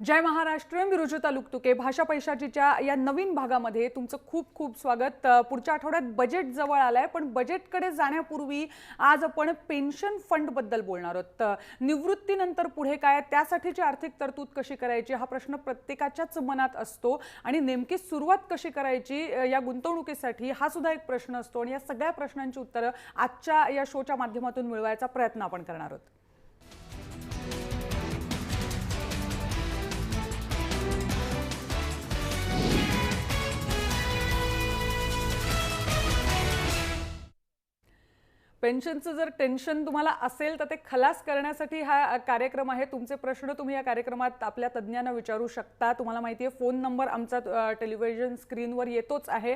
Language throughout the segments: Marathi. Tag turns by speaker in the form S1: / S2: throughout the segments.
S1: जय महाराष्ट्र. मी रुजुता लुकतुके. भाषा पैशाचीच्या या नवीन भागामध्ये तुमचं खूप खूप स्वागत. पुढच्या आठवड्यात बजेट जवळ आलाय, पण बजेटकडे जाण्यापूर्वी आज आपण पेन्शन फंड बद्दल बोलणार आहोत. निवृत्तीनंतर पुढे काय, त्यासाठीची आर्थिक तरतूद कशी करायची हा प्रश्न प्रत्येकाच्याच मनात असतो आणि नेमकी सुरुवात कशी करायची या गुंतवणुकीसाठी हा सुद्धा एक प्रश्न असतो. आणि या सगळ्या प्रश्नांची उत्तरं आजच्या या शोच्या माध्यमातून मिळवायचा प्रयत्न आपण करणार आहोत. पेन्शनचं जर टेन्शन तुम्हाला असेल तर ते खलास करण्यासाठी हा कार्यक्रम आहे. तुमचे प्रश्न तुम्ही या कार्यक्रमात आपल्या तज्ज्ञांना विचारू शकता. तुम्हाला माहिती आहे फोन नंबर आमचा टेलिव्हिजन स्क्रीनवर येतोच आहे.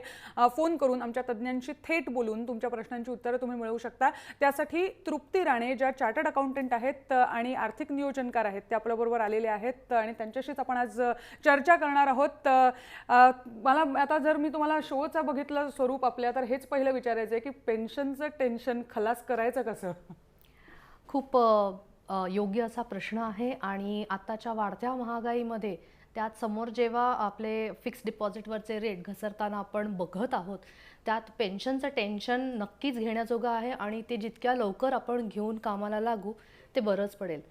S1: फोन करून आमच्या तज्ज्ञांशी थेट बोलून तुमच्या प्रश्नांची उत्तरं तुम्ही मिळवू शकता. त्यासाठी तृप्ती राणे ज्या चार्टर्ड अकाउंटंट आहेत आणि आर्थिक नियोजनकार आहेत त्या आपल्याबरोबर आलेले आहेत आणि त्यांच्याशीच आपण आज चर्चा करणार आहोत. मला आता जर मी तुम्हाला शोचं बघितलं स्वरूप आपल्या, तर हेच पहिलं विचारायचं आहे की पेन्शनचं टेन्शन खलास करायचं कसं?
S2: खूप योग्य असा प्रश्न आहे. आणि आताच्या वाढत्या महागाईमध्ये त्यात समोर जेव्हा आपले फिक्स डिपॉझिटवरचे रेट घसरताना आपण बघत आहोत, त्यात पेन्शनचं टेन्शन नक्कीच घेण्याजोगं आहे आणि ते जितक्या लवकर आपण घेऊन कामाला लागू ते बरंच पडेल.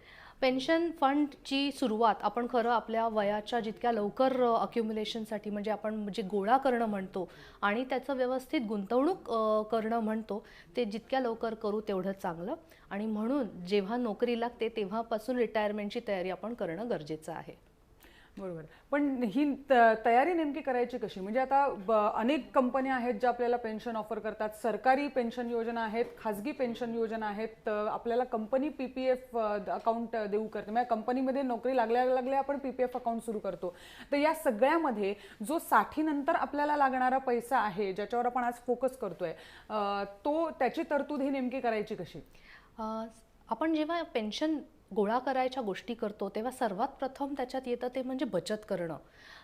S2: पेन्शन फंडची सुरुवात आपण खरं आपल्या वयाच्या जितक्या लवकर अक्युम्युलेशनसाठी, म्हणजे आपण जे गोळा करणं म्हणतो आणि त्याचं व्यवस्थित गुंतवणूक करणं म्हणतो, ते जितक्या लवकर करू तेवढं चांगलं. आणि म्हणून जेव्हा नोकरी लागते तेव्हापासून रिटायरमेंटची तयारी आपण करणं गरजेचं आहे.
S1: बरोबर. पण ही तयारी नेमकी करायची कशी? म्हणजे आता अनेक कंपन्या आहेत ज्या आपल्याला पेन्शन ऑफर करतात. सरकारी पेन्शन योजना आहेत, खाजगी पेन्शन योजना आहेत. आपल्याला कंपनी पीपीएफ अकाउंट देऊ करते, म्हणजे कंपनीमध्ये नोकरी लागल्या आपण पीपीएफ अकाउंट सुरू करतो. तर या सगळ्यामध्ये जो 60 नंतर आपल्याला लागणारा पैसा आहे ज्याच्यावर आपण आज फोकस करतोय, तो त्याची तरतूद ही नेमकी करायची कशी?
S2: आपण जेव्हा पेन्शन गोळा करायच्या गोष्टी करतो तेव्हा सर्वात प्रथम त्याच्यात येतं ते म्हणजे बचत करणं.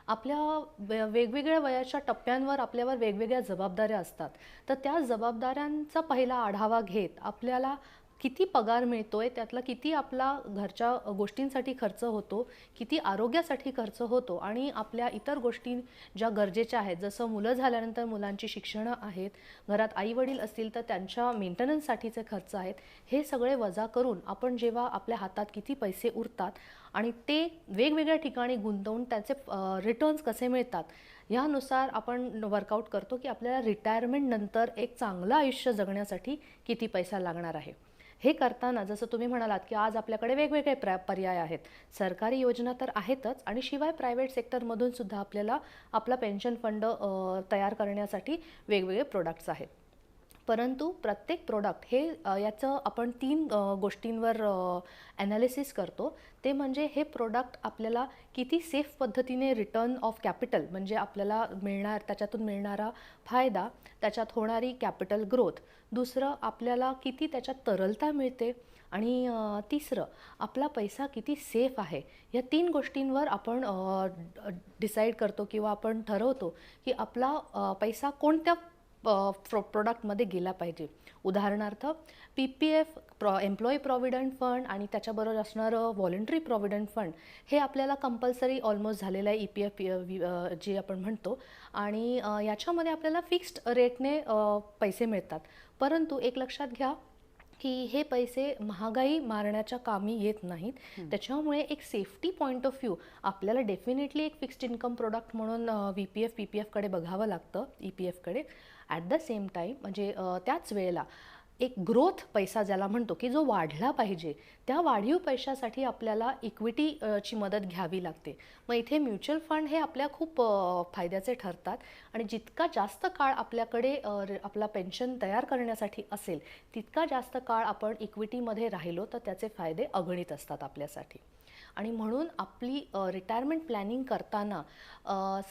S2: आपल्या वेगवेगळ्या वयाच्या टप्प्यांवर आपल्यावर वेगवेगळ्या जबाबदाऱ्या असतात. तर त्या जबाबदाऱ्यांचा पहिला आढावा घेत आपल्याला किती पगार मिळतोय, त्यातला किती आपला घरच्या गोष्टींसाठी खर्च होतो, किती आरोग्यासाठी खर्च होतो आणि आपल्या इतर गोष्टी ज्या गरजेच्या आहेत, जसं मुलं झाल्यानंतर मुलांची शिक्षणं आहेत, घरात आई वडील असतील तर त्यांच्या मेंटेनन्ससाठीचे खर्च आहेत, हे सगळे वजा करून आपण जेव्हा आपल्या हातात किती पैसे उरतात आणि ते वेगवेगळ्या ठिकाणी गुंतवून त्याचे रिटर्न्स कसे मिळतात यानुसार आपण वर्कआउट करतो की आपल्याला रिटायरमेंट नंतर एक चांगलं आयुष्य जगण्यासाठी किती पैसा लागणार आहे. हे करताना जसं तुम्ही म्हणालात की आज आपल्याकडे वेगवेगळे पर्याय आहेत. सरकारी योजना तर आहेतच आणि शिवाय प्रायव्हेट सेक्टरमधून सुद्धा आपल्याला आपला पेन्शन फंड तयार करण्यासाठी वेगवेगळे प्रोडक्ट्स आहेत. परंतु प्रत्येक प्रोडक्ट हे याचं आपण 3 गोष्टींवर ॲनालिसिस करतो. ते म्हणजे हे प्रोडक्ट आपल्याला किती सेफ पद्धतीने रिटर्न ऑफ कॅपिटल, म्हणजे आपल्याला त्याच्यातून मिळणारा फायदा, त्याच्यात होणारी कॅपिटल ग्रोथ, दुसरं आपल्याला किती त्याच्यात तरलता मिळते आणि तिसरं आपला पैसा किती सेफ आहे. या 3 गोष्टींवर आपण डिसाईड करतो किंवा आपण ठरवतो की आपला पैसा कोणत्या प्रोडक्टमध्ये गेला पाहिजे. उदाहरणार्थ पीपीएफ, एम्प्लॉई प्रॉव्हिडंट फंड आणि त्याच्याबरोबर असणारं व्हॉलंटरी प्रॉव्हिडंट फंड हे आपल्याला कंपल्सरी ऑलमोस्ट झालेलं आहे, EPF जे आपण म्हणतो. आणि याच्यामध्ये आपल्याला फिक्स्ड रेटने पैसे मिळतात. परंतु एक लक्षात घ्या की हे पैसे महागाई मारण्याच्या कामी येत नाहीत. त्याच्यामुळे एक सेफ्टी पॉईंट ऑफ व्ह्यू आपल्याला डेफिनेटली एक फिक्स्ड इन्कम प्रोडक्ट म्हणून VPF PPFकडे बघावं लागतं, EPFकडे. ॲट द सेम टाईम म्हणजे त्याच वेळेला एक ग्रोथ पैसा ज्याला म्हणतो की जो वाढला पाहिजे, त्या वाढीव पैशासाठी आपल्याला इक्विटीची मदत घ्यावी लागते. मग इथे म्युच्युअल फंड हे आपल्या खूप फायद्याचे ठरतात आणि जितका जास्त काळ आपल्याकडे आपला पेन्शन तयार करण्यासाठी असेल तितका जास्त काळ आपण इक्विटीमध्ये राहिलो तर त्याचे फायदे अगणित असतात आपल्यासाठी. आणि म्हणून आपली रिटायरमेंट प्लॅनिंग करताना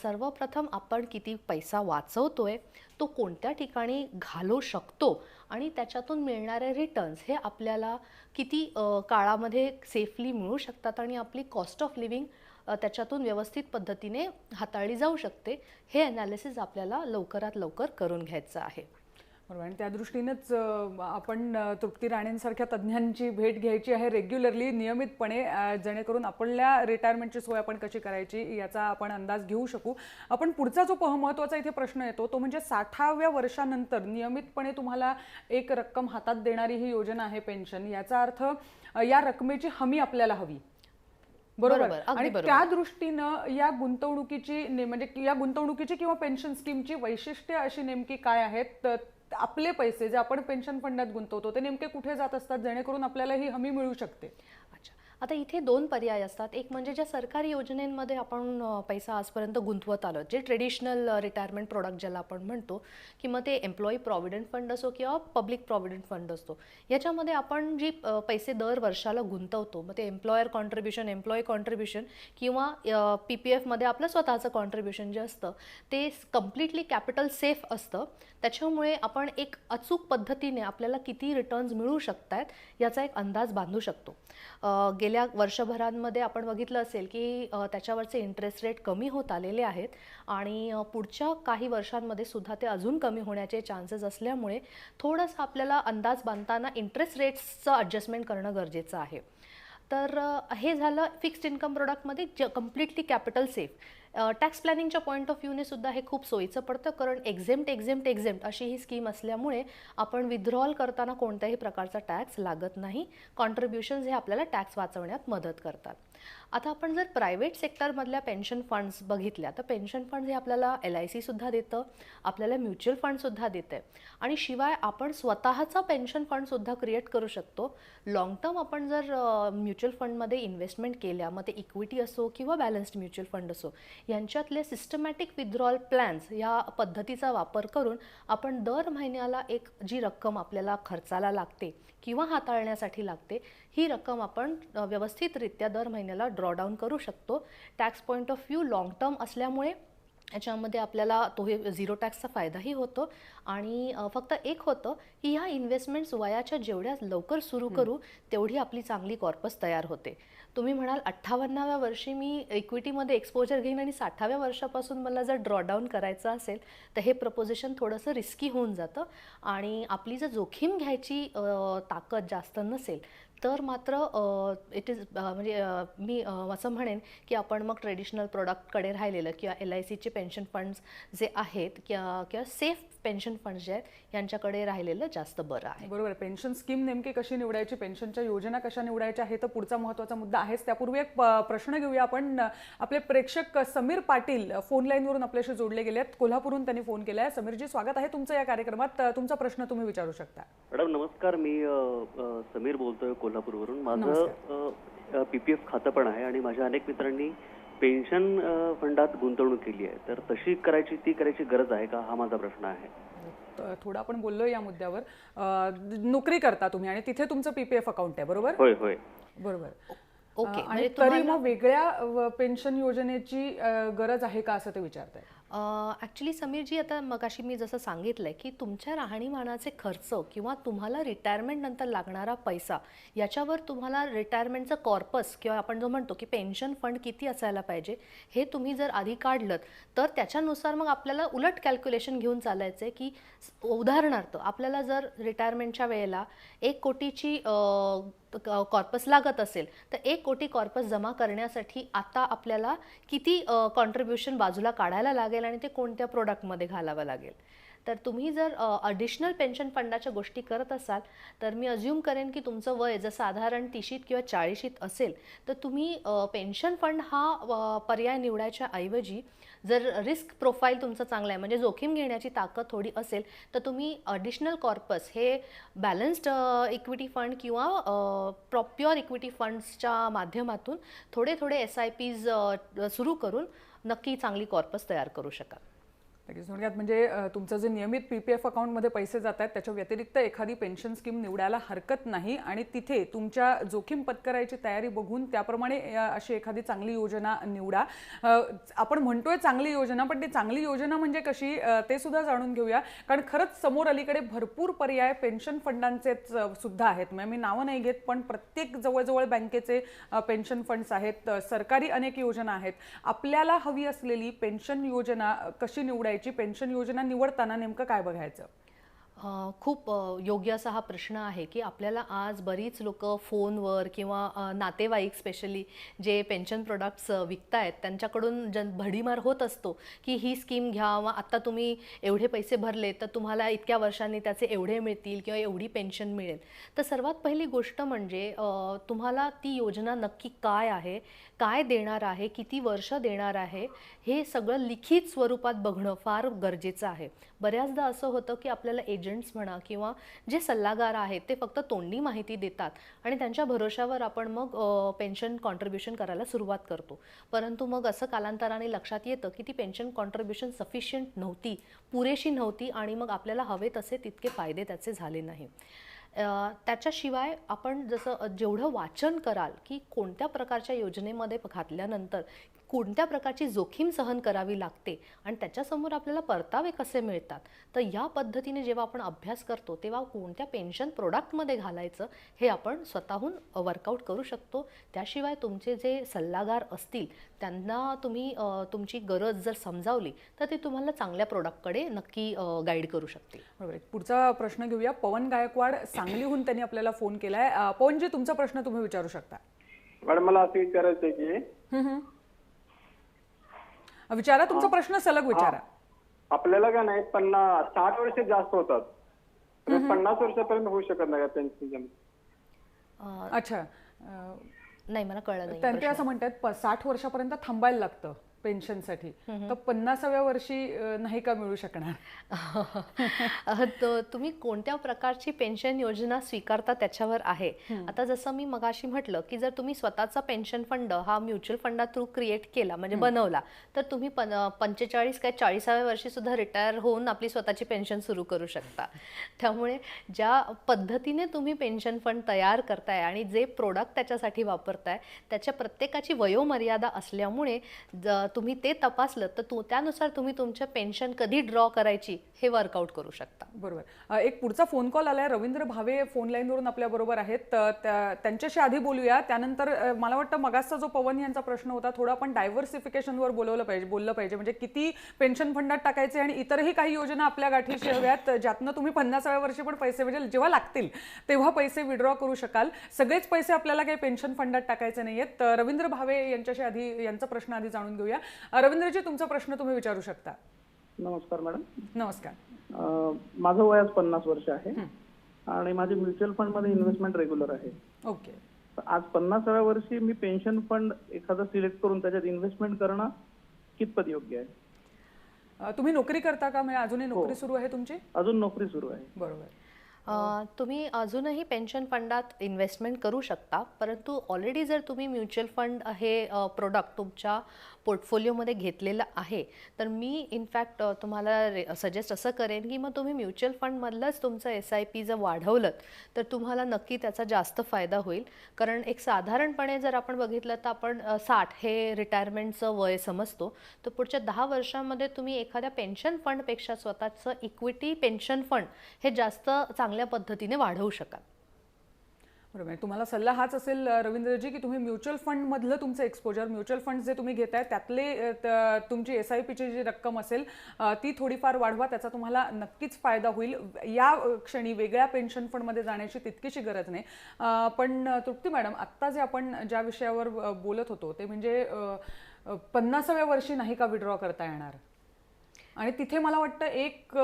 S2: सर्वप्रथम आपण किती पैसा वाचवतोय, तो कोणत्या ठिकाणी घालवू शकतो आणि त्याच्यातून मिळणारे रिटर्न्स हे आपल्याला किती काळामध्ये सेफली मिळू शकतात आणि आपली कॉस्ट ऑफ लिव्हिंग त्याच्यातून व्यवस्थित पद्धतीने हाताळली जाऊ शकते, हे ॲनालिसिस आपल्याला लवकरात लवकर करून घ्यायचं आहे.
S1: बरोबर. आणि त्या दृष्टीनेच आपण तृप्ती राणेंसारख्या तज्ज्ञांची भेट घ्यायची आहे रेग्युलरली, नियमितपणे, जेणेकरून आपल्या रिटायरमेंटची सोय आपण कशी करायची याचा आपण अंदाज घेऊ शकू. आपण पुढचा जो महत्त्वाचा इथे प्रश्न येतो तो म्हणजे 60व्या वर्षानंतर नियमितपणे तुम्हाला एक रक्कम हातात देणारी ही योजना आहे पेन्शन. याचा अर्थ या रकमेची हमी आपल्याला हवी. बरोबर. आणि त्या दृष्टीनं या गुंतवणुकीची म्हणजे या गुंतवणुकीची किंवा पेन्शन स्कीमची वैशिष्ट्ये अशी नेमकी काय आहेत? आपले पैसे जे आपण पेन्शन फंडात गुंतवतो ते नेमके कुठे जात असतात जेणेकरून आपल्याला ही हमी मिळू शकते?
S2: अच्छा, आता इथे दोन पर्याय असतात. एक म्हणजे ज्या सरकारी योजनेमध्ये आपण पैसा आजपर्यंत गुंतवत आलो, जे ट्रेडिशनल रिटायरमेंट प्रोडक्ट ज्याला आपण म्हणतो, की मग ते एम्प्लॉई प्रॉव्हिडंट फंड असो किंवा पब्लिक प्रॉव्हिडंट फंड असतो, याच्यामध्ये आपण जी पैसे दर वर्षाला गुंतवतो, मग ते एम्प्लॉयर कॉन्ट्रीब्युशन, एम्प्लॉई कॉन्ट्रीब्युशन किंवा PPF मध्ये आपलं स्वतःचं कॉन्ट्रीब्युशन जे असतं ते कम्प्लिटली कॅपिटल सेफ असतं. त्याच्यामुळे आपण एक अचूक पद्धतीने आपल्याला किती रिटर्न्स मिळू शकतात याचा एक अंदाज बांधू शकतो. गेल्या वर्षभरांमध्ये आपण बघितलं असेल की त्याच्यावरचे इंटरेस्ट रेट कमी होत आलेले आहेत आणि पुढच्या काही वर्षांमध्ये सुद्धा ते अजून कमी होण्याचे चान्सेस असल्यामुळे थोडंसं आपल्याला अंदाज बांधताना इंटरेस्ट रेट्सचं ॲडजस्टमेंट करणं गरजेचं आहे. तर हे झालं फिक्स्ड इन्कम प्रोडक्टमध्ये कम्प्लिटली कॅपिटल सेफ. टॅक्स प्लॅनिंगच्या पॉईंट ऑफ व्ह्यूने सुद्धा हे खूप सोयीचं पडतं, कारण एक्झेम्प्ट अशी ही स्कीम असल्यामुळे आपण विथड्रॉल करताना कोणत्याही प्रकारचा टॅक्स लागत नाही. कॉन्ट्रीब्युशन्स हे आपल्याला टॅक्स वाचवण्यात मदत करतात. आता आपण जर प्रायव्हेट सेक्टरमधल्या पेन्शन फंड्स बघितल्या तर पेन्शन फंड्स हे आपल्याला LIC सुद्धा देतं, आपल्याला म्युच्युअल फंडसुद्धा देते आणि शिवाय आपण स्वतःचा पेन्शन फंडसुद्धा क्रिएट करू शकतो. लाँग टर्म आपण जर म्युच्युअल फंडमध्ये इन्व्हेस्टमेंट केल्या, मग ते इक्विटी असो किंवा बॅलन्स्ड म्युच्युअल फंड असो, यांच्यातले सिस्टमॅटिक विथड्रॉल प्लॅन्स या पद्धतीचा वापर करून आपण दर महिन्याला एक जी रक्कम आपल्याला खर्चाला लागते किंवा हाताळण्यासाठी लागते, ही रक्कम आपण व्यवस्थितरित्या दर महिन्याला ड्रॉडाऊन करू शकतो. Tax point of view long term असल्यामुळे याच्यामध्ये आपल्याला तो हे झिरो टॅक्सचा फायदाही होतो आणि फक्त एक होतं की ह्या इन्व्हेस्टमेंट्स वयाच्या जेवढ्या लवकर सुरू करू तेवढी आपली चांगली कॉर्पस तयार होते. तुम्ही म्हणाल 58व्या वर्षी मी इक्विटीमध्ये एक्सपोजर घेईन आणि 60व्या वर्षापासून मला जर ड्रॉडाऊन करायचं असेल तर हे प्रपोजिशन थोडंसं रिस्की होऊन जातं आणि आपली जर जोखीम घ्यायची ताकद जास्त नसेल तर मात्र इट इज म्हणजे मी असं म्हणेन की आपण मग ट्रेडिशनल प्रोडक्टकडे राहिलेलं किंवा LICचे पेन्शन फंड्स जे आहेत किंवा सेफ पेन्शन फंड्स जे आहेत यांच्याकडे राहिलेलं जास्त बरं आहे.
S1: बरोबर. पेन्शन स्कीम नेमकी कशी निवडायची, पेन्शनच्या योजना कशा निवडायच्या हे तर पुढचा महत्त्वाचा मुद्दा आहेच. त्यापूर्वी एक प्रश्न घेऊया आपण. आपले प्रेक्षक समीर पाटील फोन लाईनवरून आपल्याशी जोडले गेले आहेत. कोल्हापूरहून त्यांनी फोन केला आहे. समीरजी, स्वागत आहे तुमचं या कार्यक्रमात. तुमचा प्रश्न तुम्ही विचारू शकता.
S3: मॅडम नमस्कार, मी समीर बोलतोय कोल्हापूरवरून. माझं PPF खातं पण आहे आणि माझ्या अनेक मित्रांनी पेन्शन फंडात गुंतवणूक केली आहे, तर तशी करायची गरज आहे का, हा माझा प्रश्न आहे.
S1: थोडं आपण बोललो या मुद्द्यावर. नोकरी करता तुम्ही आणि तिथे तुमचं PPF अकाउंट आहे, बरोबर?
S3: होय होय,
S1: बरोबर.
S2: ओके.
S1: आणि तरी मग वेगळ्या पेन्शन योजनेची गरज आहे का असं ते विचारताय?
S2: ॲक्च्युली समीरजी, आता मगाशी मी जसं सांगितलं की तुमच्या राहणीमानाचे खर्च किंवा तुम्हाला रिटायरमेंट नंतर लागणारा पैसा याच्यावर तुम्हाला रिटायरमेंटचं कॉर्पस किंवा आपण जो म्हणतो की पेन्शन फंड किती असायला पाहिजे हे तुम्ही जर आधी काढलं तर त्याच्यानुसार मग आपल्याला उलट कॅल्क्युलेशन घेऊन चालायचं आहे की उदाहरणार्थ आपल्याला जर रिटायरमेंटच्या वेळेला 1 कोटीची कॉर्पस लागत असेल तर 1 कोटी कॉर्पस जमा करण्यासाठी आता आपल्याला किती कॉन्ट्रीब्युशन बाजूला काढायला लागेल आणि ते कोणत्या प्रोडक्टमध्ये घालावं लागेल. तर तुम्ही जर ॲडिशनल पेन्शन फंडाच्या गोष्टी करत असाल तर मी अज्युम करेन की तुमचं वय जर साधारण 30शीत किंवा 40शीत असेल तर तुम्ही पेन्शन फंड हा पर्याय निवडायच्या ऐवजी जर रिस्क प्रोफाईल तुमचं चांगलं आहे म्हणजे जोखीम घेण्याची ताकद थोडी असेल तर तुम्ही ॲडिशनल कॉर्पस हे बॅलन्स्ड इक्विटी फंड किंवा प्युअर इक्विटी फंड्सच्या माध्यमातून थोडे SIPs सुरू करून नक्की चांगली कॉर्पस तयार करू शकाल.
S1: थोडक्यात म्हणजे तुमचं जे नियमित PPF अकाउंटमध्ये पैसे जात आहेत त्याच्या व्यतिरिक्त एखादी पेन्शन स्कीम निवडायला हरकत नाही आणि तिथे तुमच्या जोखीम पत्करायची तयारी बघून त्याप्रमाणे अशी एखादी चांगली योजना निवडा. आपण म्हणतोय चांगली योजना, पण ती चांगली योजना म्हणजे कशी ते सुद्धा जाणून घेऊया, कारण खरंच समोर अलीकडे भरपूर पर्याय पेन्शन फंडांचेच सुद्धा आहेत. म्हणजे मी नावं नाही घेत, पण प्रत्येक जवळजवळ बँकेचे पेन्शन फंड्स आहेत, सरकारी अनेक योजना आहेत. आपल्याला हवी असलेली पेन्शन योजना कशी निवडायची, पेन्शन योजना निवडताना नेमकं काय बघायचं?
S2: खूप योग्य असा हा प्रश्न आहे की आपल्याला आज बरीच लोक फोनवर किंवा नातेवाईक स्पेशली जे पेन्शन प्रोडक्ट्स विकतायत त्यांच्याकडून भडीमार होत असतो की ही स्कीम घ्या व आत्ता तुम्ही एवढे पैसे भरले तर तुम्हाला इतक्या वर्षांनी त्याचे एवढे मिळतील किंवा एवढी पेन्शन मिळेल. तर सर्वात पहिली गोष्ट म्हणजे तुम्हाला ती योजना नक्की काय आहे, काय देणार आहे, किती वर्ष देणार आहे, हे सगळं लिखित स्वरूपात बघणं फार गरजेचं आहे. बऱ्याचदा असं होतं की आपल्याला एजंट्स म्हणा किंवा जे सल्लागार आहेत ते फक्त तोंडी माहिती देतात आणि त्यांच्या भरोशावर आपण मग पेन्शन कॉन्ट्रीब्युशन करायला सुरुवात करतो. परंतु मग असं कालांतराने लक्षात येतं की ती पेन्शन कॉन्ट्रीब्युशन सफिशियंट नव्हती, पुरेशी नव्हती आणि मग आपल्याला हवे तसे तितके फायदे त्याचे झाले नाही. त्याच्याशिवाय आपण जसं जेवढं वाचन कराल की कोणत्या प्रकारच्या योजनेमध्ये घातल्यानंतर कोणत्या प्रकारची जोखीम सहन करावी लागते आणि त्याच्यासमोर आपल्याला परतावे कसे मिळतात, तर या पद्धतीने जेव्हा आपण अभ्यास करतो तेव्हा कोणत्या पेन्शन प्रोडक्टमध्ये घालायचं हे आपण स्वतःहून वर्कआउट करू शकतो. त्याशिवाय तुमचे जे सल्लागार असतील त्यांना तुम्ही तुमची गरज जर समजावली तर ते तुम्हाला चांगल्या प्रोडक्टकडे नक्की गाईड करू शकतील.
S1: बरोबर. पुढचा प्रश्न घेऊया. पवन गायकवाड सांगलीहून त्यांनी आपल्याला फोन केलाय. पवनजी, तुमचा प्रश्न तुम्ही विचारू शकता.
S4: मॅडम, मला असं विचारायचं आहे की
S1: विचारा तुमचा प्रश्न, सलग विचारा.
S4: आपल्याला का नाही 60 वर्ष जास्त होतात, 50 वर्षापर्यंत होऊ शकत नाही पेन्शन?
S1: अच्छा,
S2: नाही मला कळलं नाही.
S1: त्यांचे असं म्हणतात 60 वर्षापर्यंत थांबायला लागतं पेन्शनसाठी, तर 50व्या वर्षी नाही का मिळू शकणार?
S2: तुम्ही कोणत्या प्रकारची पेन्शन योजना स्वीकारता त्याच्यावर आहे. आता जसं मी मगाशी म्हटलं की जर तुम्ही स्वतःचा पेन्शन फंड हा म्युच्युअल फंडा थ्रू क्रिएट केला म्हणजे बनवला तर तुम्ही 45 काय 40व्या वर्षी सुद्धा रिटायर होऊन आपली स्वतःची पेन्शन सुरू करू शकता. त्यामुळे ज्या पद्धतीने तुम्ही पेन्शन फंड तयार करताय आणि जे प्रोडक्ट त्याच्यासाठी वापरताय त्याच्या प्रत्येकाची वयोमर्यादा असल्यामुळे तुम्ही ते तपासलं तर त्यानुसार तुम्ही तुमच्या पेन्शन कधी ड्रॉ करायची हे वर्कआउट करू शकता.
S1: बरोबर. एक पुढचा फोन कॉल आलाय. रवींद्र भावे फोन लाईनवरून आपल्या बरोबर आहेत. त्यांच्याशी आधी बोलूया, त्यानंतर मला वाटतं मगाचा जो पवन यांचा प्रश्न होता थोडा आपण डायव्हर्सिफिकेशनवर बोललं पाहिजे. म्हणजे किती पेन्शन फंडात टाकायचे आणि इतरही काही योजना आपल्या गाठीशी हव्यात ज्यातनं तुम्ही 50व्या वर्षी पण पैसे म्हणजे जेव्हा लागतील तेव्हा पैसे विड्रॉ करू शकाल. सगळेच पैसे आपल्याला काही पेन्शन फंडात टाकायचे नाहीयेत. रवींद्र भावे यांच्याशी आधी यांचा प्रश्न आधी जाणून घेऊया. रवींद्रजी, तुमचा प्रश्न तुम्ही विचारू शकता.
S4: नमस्कार मॅडम.
S1: नमस्कार.
S4: माझं वय आज 50 वर्ष आहे आणि माझी म्युच्युअल फंड मध्ये इन्व्हेस्टमेंट रेग्युलर आहे.
S1: ओके.
S4: आज 50व्या वर्षी मी पेन्शन फंड एखादा सिलेक्ट करून त्याच्यात इन्व्हेस्टमेंट करणं कितपत योग्य आहे?
S1: तुम्ही नोकरी करता का? म्हणजे अजूनही नोकरी सुरू आहे तुमची?
S4: अजून नोकरी सुरू आहे.
S1: बरोबर.
S2: तुम्ही अजूनही पेन्शन फंडात इन्व्हेस्टमेंट करू शकता, परंतु ऑलरेडी जर तुम्ही म्युच्युअल फंड हे प्रोडक्ट तुमच्या पोर्टफोलिओमध्ये घेतलेलं आहे तर मी इनफॅक्ट तुम्हाला सजेस्ट असं करेन की मग तुम्ही म्युच्युअल फंडमधलंच तुमचं SIP जर वाढवलं तर तुम्हाला नक्की त्याचा जास्त फायदा होईल. कारण एक साधारणपणे जर आपण बघितलं तर आपण 60 हे रिटायरमेंटचं वय समजतो, तर पुढच्या 10 वर्षांमध्ये तुम्ही एखाद्या पेन्शन फंडपेक्षा स्वतःचं इक्विटी पेन्शन फंड हे जास्त चांगल्या पद्धतीने वाढवू शकाल.
S1: बरोबर. तुम्हाला सल्ला हाच असेल रवींद्रजी की तुम्ही म्युच्युअल फंड मधलं तुमचं एक्सपोजर, म्युच्युअल फंड जे तुम्ही घेताय त्यातले तुमची SIPची जी रक्कम असेल ती थोडीफार वाढवा, त्याचा तुम्हाला नक्कीच फायदा होईल. या क्षणी वेगळ्या पेन्शन फंडमध्ये जाण्याची तितकीशी गरज नाही. पण तृप्ती मॅडम, आत्ता जे आपण ज्या विषयावर बोलत होतो ते म्हणजे 50व्या वर्षी नाही का विड्रॉ करता येणार, आणि तिथे मला वाटतं एक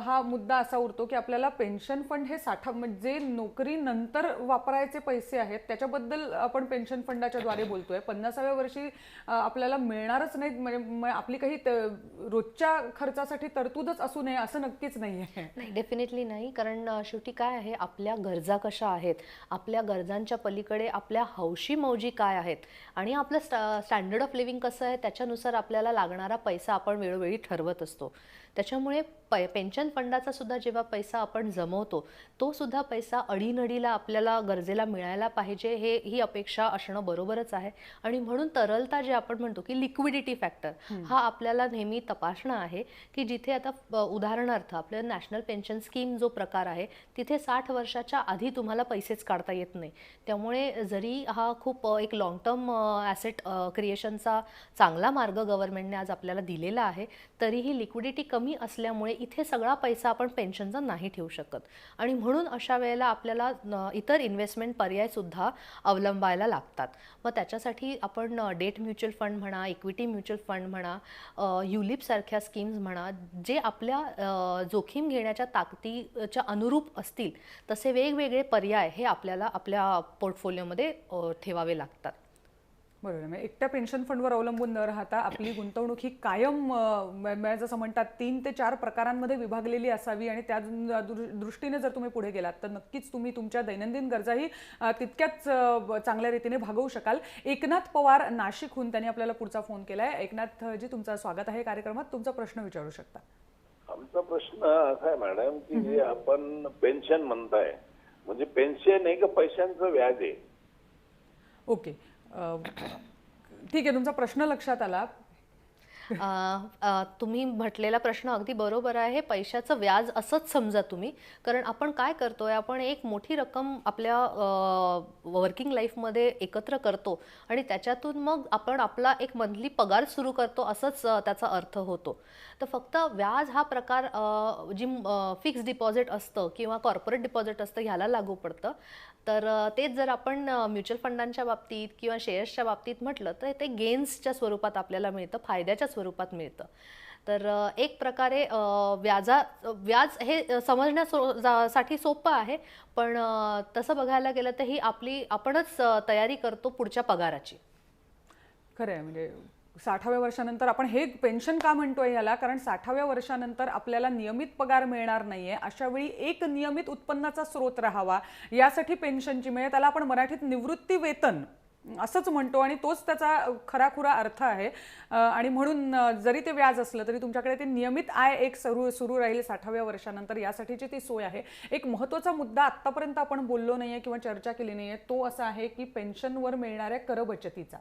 S1: हा मुद्दा असा उरतो की आपल्याला पेन्शन फंड हे म्हणजे नोकरी नंतर वापरायचे पैसे आहेत त्याच्याबद्दल आपण पेन्शन फंडाच्या द्वारे बोलतोय. 50व्या वर्षी आपल्याला मिळणारच नाही, म्हणजे आपली काही रोजच्या खर्चासाठी तरतूदच असू नये असं नक्कीच नाही आहे.
S2: नाही, डेफिनेटली नाही. कारण शेवटी काय आहे, आपल्या गरजा कशा आहेत, आपल्या गरजांच्या पलीकडे आपल्या हौशी मौजी काय आहेत आणि आपलं स्टँडर्ड ऑफ लिव्हिंग कसं आहे त्याच्यानुसार आपल्याला लागणारा पैसा आपण वेळोवेळी ठरवत असतो. त्याच्यामुळे पेन्शन फंडाचा सुद्धा जेव्हा पैसा आपण जमवतो तो सुद्धा पैसा अडीनडीला आपल्याला गरजेला मिळायला पाहिजे ही अपेक्षा असणं बरोबरच आहे. आणि म्हणून तरलता जे आपण म्हणतो की लिक्विडिटी फॅक्टर हा आपल्याला नेहमी तपासणं आहे की जिथे आता उदाहरणार्थ आपल्या नॅशनल पेन्शन स्कीम जो प्रकार आहे तिथे 60 वर्षाच्या आधी तुम्हाला पैसेच काढता येत नाही. त्यामुळे जरी हा खूप एक लॉंग टर्म ॲसेट क्रिएशनचा चांगला मार्ग गव्हर्नमेंटने आज आपल्याला दिलेला आहे तरीही आपली लिक्विडिटी कमी असल्यामुळे इथे सगळा पैसा आपण पेन्शनचा नाही ठेवू शकत आणि म्हणून अशा वेळेला आपल्याला इतर इन्व्हेस्टमेंट पर्यायसुद्धा अवलंबायला लागतात. मग त्याच्यासाठी आपण डेट म्युच्युअल फंड म्हणा, इक्विटी म्युच्युअल फंड म्हणा, युलिप सारख्या स्कीम्स म्हणा, जे आपल्या जोखीम घेण्याच्या ताकदीच्या अनुरूप असतील तसे वेगवेगळे पर्याय हे आपल्याला आपल्या पोर्टफोलिओमध्ये ठेवावे लागतात.
S1: बरोबर. म्हणजे एकट्या पेन्शन फंडवर अवलंबून न राहता आपली गुंतवणूक ही कायम जसं म्हणतात 3 ते 4 प्रकारांमध्ये विभागलेली असावी आणि त्या दृष्टीने जर तुम्ही पुढे गेलात तर नक्कीच तुम्ही तुमच्या दैनंदिन गरजाही तितक्याच चांगल्या रीतीने भागवू शकाल. एकनाथ पवार नाशिकहून त्यांनी आपल्याला पुढचा फोन केलाय. एकनाथजी, तुमचं स्वागत आहे कार्यक्रमात. तुमचा प्रश्न विचारू शकता.
S5: आमचा प्रश्न असा आहे मॅडम की जे आपण पेन्शन म्हणताय म्हणजे पेन्शन आहे का पैशांचं व्याज आहे?
S1: ओके, ठीक आहे, तुमचा प्रश्न लक्षात आला.
S2: तुम्ही म्हटलेला प्रश्न अगदी बरोबर आहे. पैशाचं व्याज असंच समजा तुम्ही, कारण आपण काय करतोय, आपण एक मोठी रक्कम आपल्या वर्किंग लाईफमध्ये एकत्र करतो आणि त्याच्यातून मग आपण आपला एक मंथली पगार सुरू करतो असंच त्याचा अर्थ होतो. तर फक्त व्याज हा प्रकार जी फिक्स डिपॉझिट असतं किंवा कॉर्पोरेट डिपॉझिट असतं ह्याला लागू पडतं. तर तेच जर आपण म्युच्युअल फंडांच्या बाबतीत किंवा शेअर्सच्या बाबतीत म्हटलं तर ते गेन्सच्या स्वरूपात आपल्याला मिळतं, फायद्याच्या स्वरूपात मिळतं. तर एक प्रकारे व्याज हे समजण्यासाठी सोपं आहे, पण तसं बघायला गेलं तर ही आपणच तयारी करतो पुढच्या पगाराची.
S1: खरं आहे. म्हणजे 60व्या वर्षानंतर आपण हे पेन्शन का म्हणतोय याला, कारण 60व्या वर्षानंतर आपल्याला नियमित पगार मिळणार नाहीये. अशा वेळी एक नियमित उत्पन्नाचा स्रोत राहावा यासाठी पेन्शनची मिळते. त्याला आपण मराठीत निवृत्ती वेतन असंच म्हणतो आणि तोच त्याचा खराखुरा अर्थ आहे. आणि म्हणून जरी ते व्याज असलं तरी तुमच्याकडे ते नियमित आय एक सुरू राहील 60व्या वर्षानंतर, यासाठीची ती सोय आहे. एक महत्त्वाचा मुद्दा आत्तापर्यंत आपण बोललो नाहीये किंवा चर्चा केली नाहीये, तो असा आहे की पेन्शनवर मिळणाऱ्या करबचतीचा,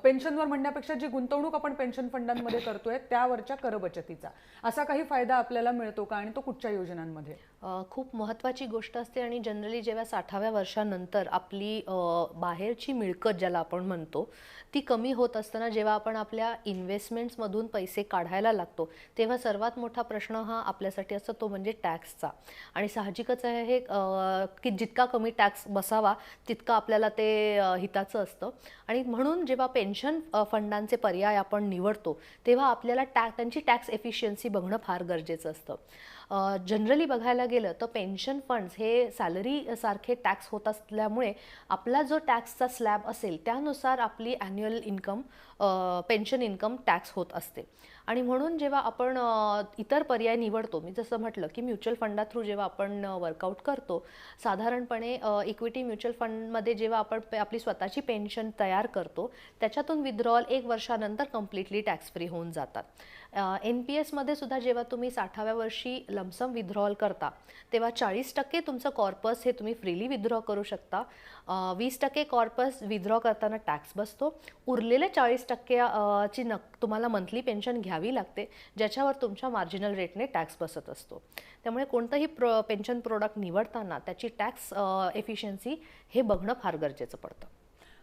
S1: पेन्शनवर म्हणण्यापेक्षा जी गुंतवणूक आपण पेन्शन फंडांमध्ये करतोय त्यावरच्या करबचतीचा असा काही फायदा आपल्याला मिळतो का आणि तो कुठच्या योजनांमध्ये?
S2: खूप महत्त्वाची गोष्ट असते आणि जनरली जेव्हा 60व्या वर्षानंतर आपली बाहेरची मिळकत ज्याला आपण म्हणतो ती कमी होत असताना जेव्हा आपण आपल्या इन्व्हेस्टमेंट्समधून पैसे काढायला लागतो तेव्हा सर्वात मोठा प्रश्न हा आपल्यासाठी असतो तो म्हणजे टॅक्सचा. आणि साहजिकच आहे हे की जितका कमी टॅक्स बसावा तितका आपल्याला ते हिताचं असतं. आणि म्हणून जेव्हा पेन्शन फंडांचे पर्याय आपण निवडतो तेव्हा आपल्याला त्यांची टॅक्स एफिशियन्सी बघणं फार गरजेचं असतं. जनरली बघायला गेलं तर पेन्शन फंड्स हे सॅलरी सारखे टॅक्स होत असल्यामुळे आपला जो टॅक्सचा स्लॅब असेल त्यानुसार आपली annual income pension income tax होत असते. आणि म्हणून जेव्हा आपण इतर पर्याय निवडतो, मी जसं म्हटलं की म्युच्युअल फंडा थ्रू जेव्हा आपण वर्कआउट करतो, साधारणपणे इक्विटी म्युच्युअल फंडमध्ये जेव्हा आपण आपली स्वतःची पेन्शन तयार करतो त्याच्यातून विथड्रॉल 1 वर्षानंतर कम्प्लिटली टॅक्स फ्री होऊन जातात. NPSमध्ये सुद्धा जेव्हा तुम्ही 60व्या वर्षी लमसम विथड्रॉल करता तेव्हा 40% तुमचं कॉर्पस हे तुम्ही फ्रीली विथड्रॉ करू शकता. 20% कॉर्पस विथड्रॉ करताना टॅक्स बसतो. उरलेले 40% ची तुम्हाला मंथली पेन्शन घ्यावी लागते ज्याच्यावर तुमच्या मार्जिनल रेटने टॅक्स बसत असतो. त्यामुळे कोणतंही पेन्शन प्रोडक्ट निवडताना त्याची टॅक्स एफिशियन्सी हे बघणं फार गरजेचं पडतं.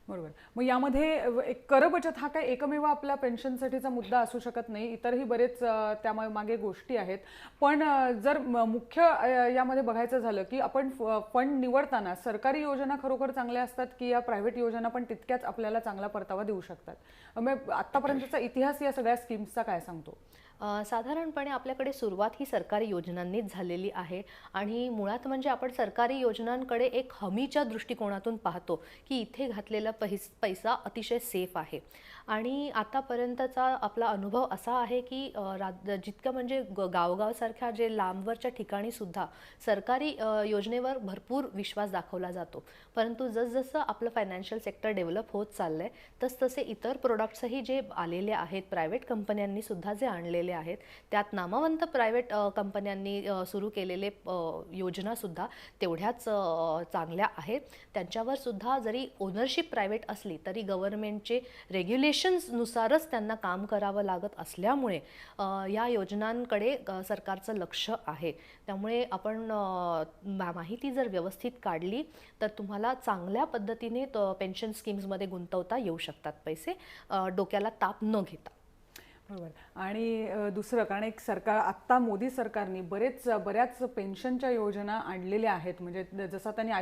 S1: बरोबर. मग यामध्ये एक करबचत हा काय एकमेव आपल्या पेन्शनसाठीचा मुद्दा असू शकत नाही, इतरही बरेच त्यामागे गोष्टी आहेत. पण जर मुख्य यामध्ये बघायचं झालं की आपण फंड निवडताना सरकारी योजना खरोखर चांगल्या असतात की या प्रायव्हेट योजना पण तितक्याच आपल्याला चांगला परतावा देऊ शकतात? मग आत्तापर्यंतचा इतिहास या सगळ्या स्कीम्सचा काय सांगतो?
S2: साधारणपणे आपल्याकडे सुरुवात ही सरकारी योजनांनीच झालेली आहे आणि मुळात म्हणजे आपण सरकारी योजनांकडे एक हमीच्या दृष्टिकोनातून पाहतो की इथे घातलेला पैसा अतिशय सेफ आहे. आणि आतापर्यंतचा आपला अनुभव असा आहे की जितकं म्हणजे गावगावसारख्या जे लांबवरच्या ठिकाणी सुद्धा सरकारी योजनेवर भरपूर विश्वास दाखवला जातो. परंतु जसजसं आपलं फायनान्शियल सेक्टर डेव्हलप होत चाललं आहे तसतसे इतर प्रोडक्ट्सही जे आलेले आहेत, प्रायव्हेट कंपन्यांनी सुद्धा जे आणलेले आहेत, त्यात नामवंत प्रायव्हेट कंपन्यांनी सुरू केलेले योजनासुद्धा तेवढ्याच चांगल्या आहेत. त्यांच्यावर सुद्धा जरी ओनरशिप प्रायव्हेट असली तरी गव्हर्नमेंटचे रेग्युलेशन्सनुसारच त्यांना काम करावं लागत असल्यामुळे या योजनांकडे सरकारचं लक्ष आहे. त्यामुळे आपण माहिती जर व्यवस्थित काढली तर तुम्हाला चांगल्या पद्धतीने पेन्शन स्कीम्समध्ये गुंतवता येऊ शकतात पैसे, डोक्याला ताप न घेता.
S1: बरोबर. आणि दुसरं कारण एक सरकार आत्ता मोदी सरकारने बऱ्याच पेन्शनच्या योजना आणलेल्या आहेत. म्हणजे जसं त्यांनी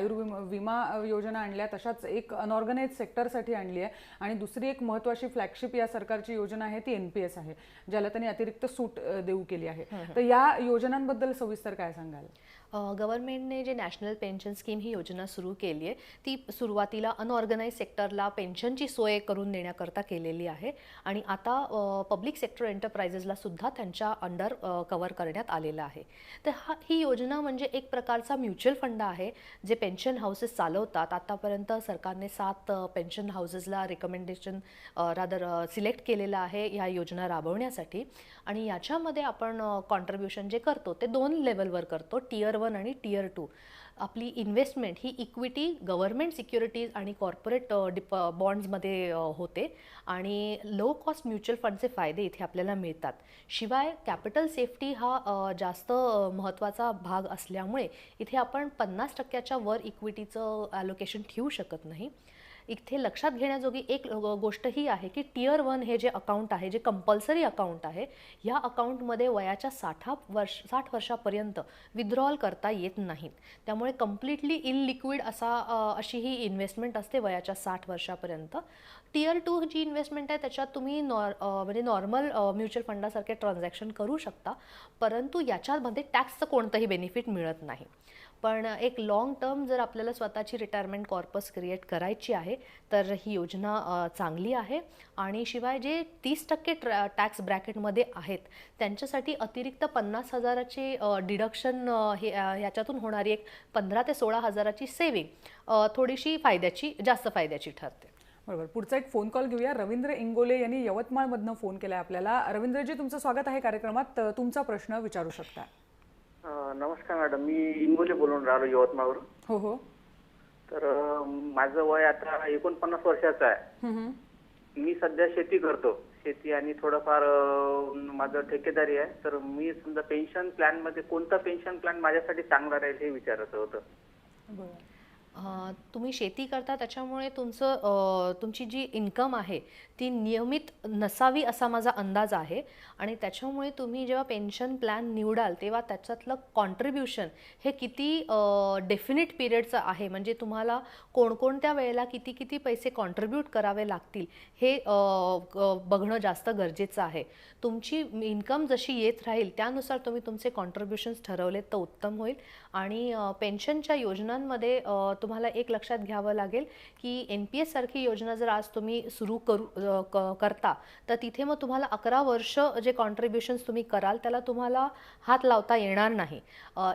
S1: विमा योजना आणल्या तशाच एक अनऑर्गनाइज सेक्टरसाठी आणली आहे. आणि दुसरी एक महत्त्वाची फ्लॅगशिप या सरकारची योजना आहे ती NPS आहे, ज्याला त्यांनी अतिरिक्त सूट देऊ केली आहे. तर या योजनांबद्दल सविस्तर काय सांगाल?
S2: गव्हर्नमेंटने जे नॅशनल पेन्शन स्कीम ही योजना सुरू केली आहे ती सुरुवातीला अनऑर्गनाइज सेक्टरला पेन्शनची सोय करून देण्याकरता केलेली आहे आणि आता पब्लिक सेक्टर एंटरप्राइजेसला सुद्धा त्यांच्या अंडर कव्हर करण्यात आलेलं आहे. तर ही योजना म्हणजे एक प्रकारचा म्युच्युअल फंड आहे जे पेन्शन हाऊसेस चालवतात. आतापर्यंत सरकारने 7 पेन्शन हाऊसेसला रिकमेंडेशन सिलेक्ट केलेलं आहे ह्या योजना राबवण्यासाठी. आणि याच्यामध्ये आपण कॉन्ट्रीब्युशन जे करतो ते 2 लेवलवर करतो, टियर 1 आणि टियर 2. आपली इन्व्हेस्टमेंट ही इक्विटी, गव्हर्नमेंट सिक्युरिटीज आणि कॉर्पोरेट बॉन्ड्समध्ये होते आणि लो कॉस्ट म्युच्युअल फंडचे फायदे इथे आपल्याला मिळतात. शिवाय कॅपिटल सेफ्टी हा जास्त महत्त्वाचा भाग असल्यामुळे इथे आपण 50% वर इक्विटीचं ॲलोकेशन ठेवू शकत नाही. इथे लक्षात घेण्याजोगी एक गोष्ट ही आहे की टियर 1 हे जे अकाउंट आहे, जे कंपल्सरी अकाउंट आहे, या अकाउंटमध्ये वयाच्या 60 वर्षापर्यंत विथड्रॉल करता येत नाहीत. त्यामुळे कम्प्लिटली इनलिक्विड अशी ही इन्व्हेस्टमेंट असते वयाच्या 60 वर्षापर्यंत. टियर 2 जी इन्व्हेस्टमेंट आहे त्याच्यात तुम्ही म्हणजे नॉर्मल म्युच्युअल फंडासारखे ट्रान्झॅक्शन करू शकता, परंतु याच्यामध्ये टॅक्सचं कोणतंही बेनिफिट मिळत नाही. पण एक लॉंग टर्म जर आपल्याला स्वतःची रिटायरमेंट कॉर्पस क्रिएट करायची आहे तर ही योजना चांगली आहे. आणि शिवाय जे 30% टॅक्स ब्रॅकेटमध्ये आहेत त्यांच्यासाठी अतिरिक्त 50,000ची डिडक्शन ह्याच्यातून होणारी एक 15,000 ते 16,000ची सेविंग थोडीशी जास्त फायद्याची ठरते.
S1: बरोबर. पुढचा एक फोन कॉल घेऊया. रवींद्र इंगोले यांनी यवतमाळमधनं फोन केलाय आपल्याला. रवींद्रजी, तुमचं स्वागत आहे कार्यक्रमात. तुमचा प्रश्न विचारू शकता.
S4: नमस्कार मॅडम, मी इंगोले बोलून राहिलो यवतमाळवरून.
S1: हो हो.
S4: तर माझं वय आता 49 वर्षाचं आहे. मी सध्या शेती करतो, शेती आणि थोडंफार माझं ठेकेदारी आहे. तर मी समजा पेन्शन प्लॅन मध्ये कोणता पेन्शन प्लॅन माझ्यासाठी चांगला राहील हे विचारायचं होतं.
S1: बरं.
S2: तुम्ही शेती करता त्याच्यामुळे तुमची जी इन्कम आहे ती नियमित नसावी असा माझा अंदाज आहे. आणि त्याच्यामुळे तुम्ही जेव्हा पेन्शन प्लॅन निवडाल तेव्हा त्याच्यातलं कॉन्ट्रीब्युशन हे किती डेफिनिट पिरियडचं आहे, म्हणजे तुम्हाला कोणकोणत्या वेळेला किती पैसे कॉन्ट्रीब्यूट करावे लागतील हे बघणं जास्त गरजेचं आहे. तुमची इन्कम जशी येत राहील त्यानुसार तुम्ही तुमचे कॉन्ट्रीब्युशन्स ठरवलेत तर उत्तम होईल. आणि पेन्शनच्या योजनांमध्ये तुम्हाला एक लक्षात घ्यावं लागेल की NPS सारखी योजना जर आज तुम्ही सुरू करता तर तिथे मग तुम्हाला 11 वर्ष जे कॉन्ट्रीब्युशन्स तुम्ही कराल त्याला तुम्हाला हात लावता येणार नाही.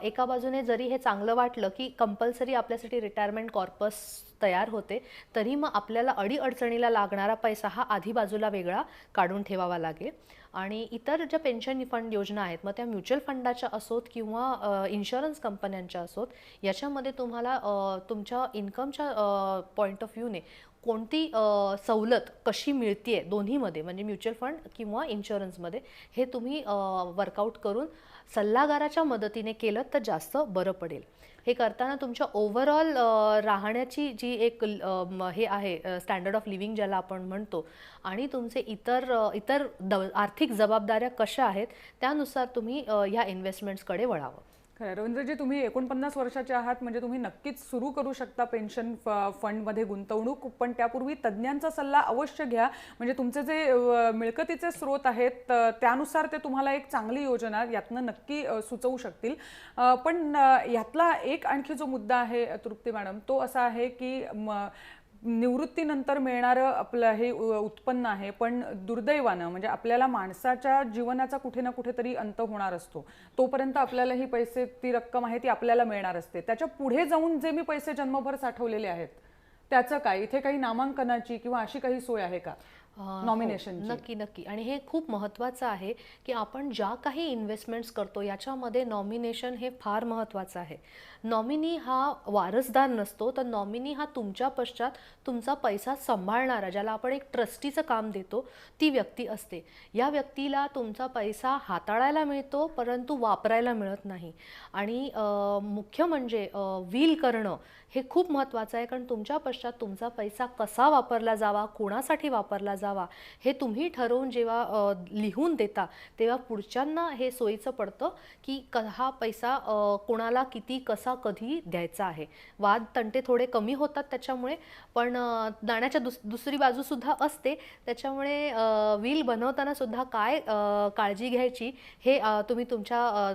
S2: एका बाजूने जरी हे चांगलं वाटलं की कंपल्सरी आपल्यासाठी रिटायरमेंट कॉर्पस तयार होते, तरी मग आपल्याला अडीअडचणीला लागणारा पैसा हा आधी बाजूला वेगळा काढून ठेवावा लागेल. आणि इतर ज्या पेन्शन फंड योजना आहेत मग त्या म्युच्युअल फंडाच्या असोत किंवा इन्शुरन्स कंपन्यांच्या असोत, याच्यामध्ये तुम्हाला तुमच्या इन्कमच्या पॉईंट ऑफ व्ह्यूने कोणती सवलत कशी मिळते दोन्हीमध्ये, म्हणजे म्युच्युअल फंड किंवा इन्शुरन्समध्ये, हे तुम्ही वर्कआउट करून सल्लागाराच्या मदतीने केलं तर जास्त बरं पडेल. हे करताना तुमच्या ओव्हरऑल राहण्याची जी एक हे आहे स्टँडर्ड ऑफ लिव्हिंग ज्याला आपण म्हणतो, आणि तुमचे इतर आर्थिक जबाबदाऱ्या कशा आहेत त्यानुसार तुम्ही ह्या इन्व्हेस्टमेंट्सकडे वळावं.
S1: रवींद्रजी, तुम्ही 49 वर्षाचे आहात, म्हणजे तुम्ही नक्कीच सुरू करू शकता पेन्शन फंडमध्ये गुंतवणूक. पण त्यापूर्वी तज्ज्ञांचा सल्ला अवश्य घ्या, म्हणजे तुमचे जे मिळकतीचे स्रोत आहेत त्यानुसार ते तुम्हाला एक चांगली योजना यातनं नक्की सुचवू शकतील. पण यातला एक आणखी जो मुद्दा आहे तृप्ती मॅडम, तो असा आहे की निवृत्तीनंतर मिळणारं आपलं हे उत्पन्न आहे, पण दुर्दैवानं म्हणजे आपल्याला माणसाच्या जीवनाचा कुठे ना कुठेतरी अंत होणार असतो. तोपर्यंत आपल्याला ही ती रक्कम आहे ती आपल्याला मिळणार असते. त्याच्या पुढे जाऊन जे मी पैसे जन्मभर साठवलेले आहेत त्याचं काय? इथे काही नामांकनाची किंवा अशी काही सोय आहे का? नॉमिनेशन?
S2: नक्की. आणि हे खूप महत्त्वाचं आहे की आपण ज्या काही इन्व्हेस्टमेंट्स करतो याच्यामध्ये नॉमिनेशन हे फार महत्त्वाचं आहे. नॉमिनी हा वारसदार नसतो, तर नॉमिनी हा तुमच्या पश्चात तुमचा पैसा सांभाळणारा, ज्याला आपण एक ट्रस्टीचं काम देतो, ती व्यक्ती असते. या व्यक्तीला तुमचा पैसा हाताळायला मिळतो परंतु वापरायला मिळत नाही. आणि मुख्य म्हणजे विल करणं हे खूप महत्त्वाचं आहे, कारण तुमच्या पश्चात तुमचा पैसा कसा वापरला जावा, कोणासाठी वापरला जावा हे तुम्ही ठरवून जेव्हा लिहून देता तेव्हा पुढच्यांना हे सोयीचं पडतं की हा पैसा कोणाला किती कसा कधी द्यायचा आहे. वाद तंटे थोडे कमी होतात त्याच्यामुळे, पण नाण्याच्या दुसरी बाजू सुद्धा असते. त्याच्यामुळे विल बनवताना सुद्धा काय काळजी घ्यायची हे तुम्ही तुमच्या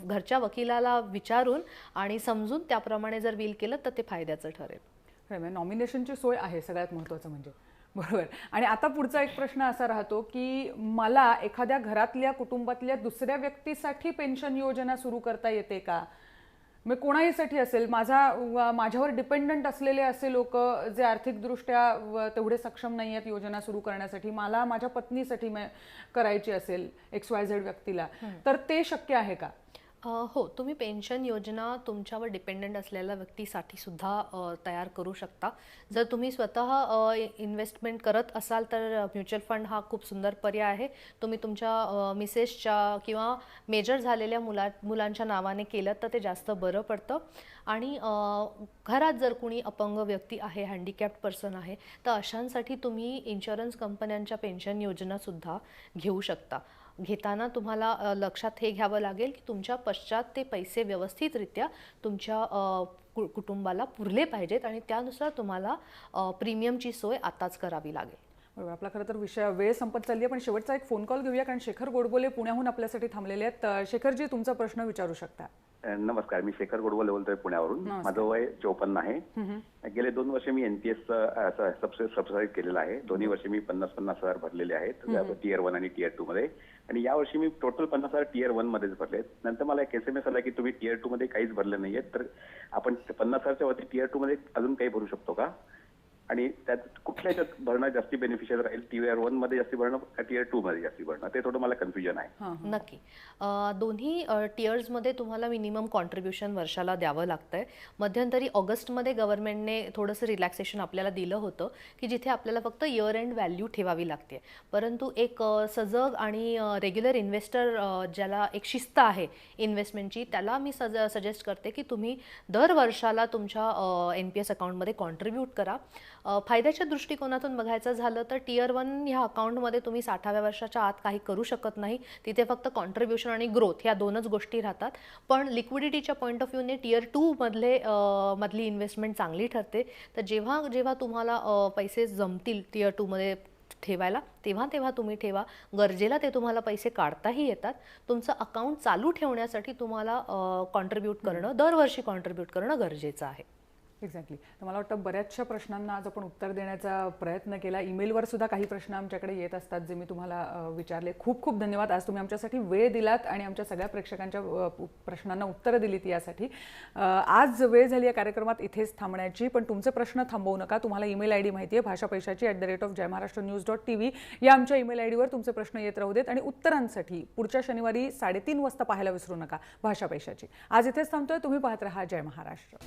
S2: घरच्या वकिलाला विचारून आणि समजून त्याप्रमाणे जर विल केलं तर ते फायद्याचं ठरेल.
S1: नॉमिनेशनची सोय आहे सगळ्यात महत्त्वाचं म्हणजे. बरोबर. आणि आता पुढचा एक प्रश्न असा राहतो की मला एखाद्या घरातल्या कुटुंबातल्या दुसऱ्या व्यक्तीसाठी पेन्शन योजना सुरू करता येते का? मग कोणाहीसाठी असेल, माझ्यावर डिपेंडंट असलेले असे लोक जे आर्थिकदृष्ट्या तेवढे सक्षम नाही आहेत योजना सुरू करण्यासाठी, मला माझ्या पत्नीसाठी करायची असेल XYZ व्यक्तीला, तर ते शक्य आहे का?
S2: हो, तुम्ही पेन्शन योजना तुमच्यावर डिपेंडंट असलेल्या व्यक्तीसाठी सुद्धा तयार करू शकता. जर तुम्ही स्वतः इन्व्हेस्टमेंट करत असाल तर म्युच्युअल फंड हा खूप सुंदर पर्याय आहे. तुम्ही तुमच्या मिसेसच्या किंवा मेजर झालेल्या मुलांच्या नावाने केलं तर ते जास्त बरं पडतं. आणि घरात जर कुणी अपंग व्यक्ती आहे, हँडिकॅप्ड पर्सन आहे, तर अशांसाठी तुम्ही इन्शुरन्स कंपन्यांच्या पेन्शन योजनासुद्धा घेऊ शकता. घेताना तुम्हाला लक्षात हे घ्यावं लागेल की तुमच्या पश्चात ते पैसे व्यवस्थितरित्या तुमच्या कुटुंबाला पुरले पाहिजेत आणि त्यानुसार तुम्हाला प्रीमियमची सोय आताच करावी लागेल.
S1: बरोबर. आपला खरं तर वेळ संपत चालली आहे, पण शेवटचा एक फोन कॉल घेऊया कारण शेखर गोडबोले पुण्याहून आपल्यासाठी थांबलेले आहेत. शेखरजी, तुमचा प्रश्न विचारू शकता.
S6: नमस्कार, मी शेखर गोडबोले बोलतोय पुण्यावरून. माझं वय 54 आहे. गेले 2 वर्ष मी NPS सबस्क्राईब केलेलं आहे. दोन्ही वर्षी मी 50,000 भरलेले आहेत Tier 1 आणि Tier 2 मध्ये, आणि यावर्षी मी टोटल 50,000 Tier 1 मध्येच भरलेत. नंतर मला एक SMS आला की तुम्ही Tier 2 मध्ये काहीच भरले नाहीये, तर आपण 50,000च्या वरती Tier 2 मध्ये अजून काही भरू शकतो का? आणि त्यात कुठल्या याच्यात भरणं जास्ती बेनिफिशियल राहील? Tier 1 मध्ये जास्ती भरणं का Tier 2 मध्ये जास्ती भरणं? ते थोडं मला कन्फ्युजन आहे.
S2: नक्की. दोन्ही टियर्समध्ये तुम्हाला मिनिमम कॉन्ट्रीब्युशन वर्षाला द्यावं लागतंय. मध्यंतरी ऑगस्टमध्ये गव्हर्नमेंटने थोडंसं रिलॅक्सेशन आपल्याला दिलं होतं की जिथे आपल्याला फक्त इयर एंड व्हॅल्यू ठेवावी लागते. परंतु एक सजग आणि रेग्युलर इन्व्हेस्टर ज्याला एक शिस्त आहे इन्व्हेस्टमेंटची, त्याला मी सजेस्ट करते की तुम्ही दर वर्षाला तुमच्या NPS अकाउंटमध्ये कॉन्ट्रीब्यूट करा. फायद्याच्या दृष्टिकोनातून बघायचं झालं तर Tier 1 ह्या अकाउंटमध्ये तुम्ही 60व्या वर्षाच्या आत काही करू शकत नाही. तिथे फक्त कॉन्ट्रीब्युशन आणि ग्रोथ ह्या 2च गोष्टी राहतात. पण लिक्विडिटीच्या पॉईंट ऑफ व्ह्यूने Tier 2 मधली इन्व्हेस्टमेंट चांगली ठरते. तर जेव्हा तुम्हाला पैसे जमतील Tier 2 मध्ये ठेवायला, तेव्हा तुम्ही ठेवा. गरजेला ते तुम्हाला पैसे काढताही येतात. तुमचं अकाउंट चालू ठेवण्यासाठी तुम्हाला दरवर्षी कॉन्ट्रीब्यूट करणं गरजेचं आहे.
S1: एक्झॅक्टली. तर मला वाटतं बऱ्याचशा प्रश्नांना आज आपण उत्तर देण्याचा प्रयत्न केला. ईमेलवर सुद्धा काही प्रश्न आमच्याकडे येत असतात जे मी तुम्हाला विचारले. खूप खूप धन्यवाद. आज तुम्ही आमच्यासाठी वेळ दिलात आणि आमच्या सगळ्या प्रेक्षकांच्या प्रश्नांना उत्तरं दिलीत यासाठी. आज वेळ झाली या कार्यक्रमात इथेच थांबण्याची, पण तुमचे प्रश्न थांबवू नका. तुम्हाला ईमेल ID माहिती आहे, bhashapaisachi@jaymaharashtra.news.tv या आमच्या ईमेल IDवर तुमचे प्रश्न येत राहू देत. आणि उत्तरांसाठी पुढच्या शनिवारी 3:30 वाजता पाहायला विसरू नका भाषा पैशाची. आज इथेच थांबतोय. तुम्ही पाहत रहा जय महाराष्ट्र.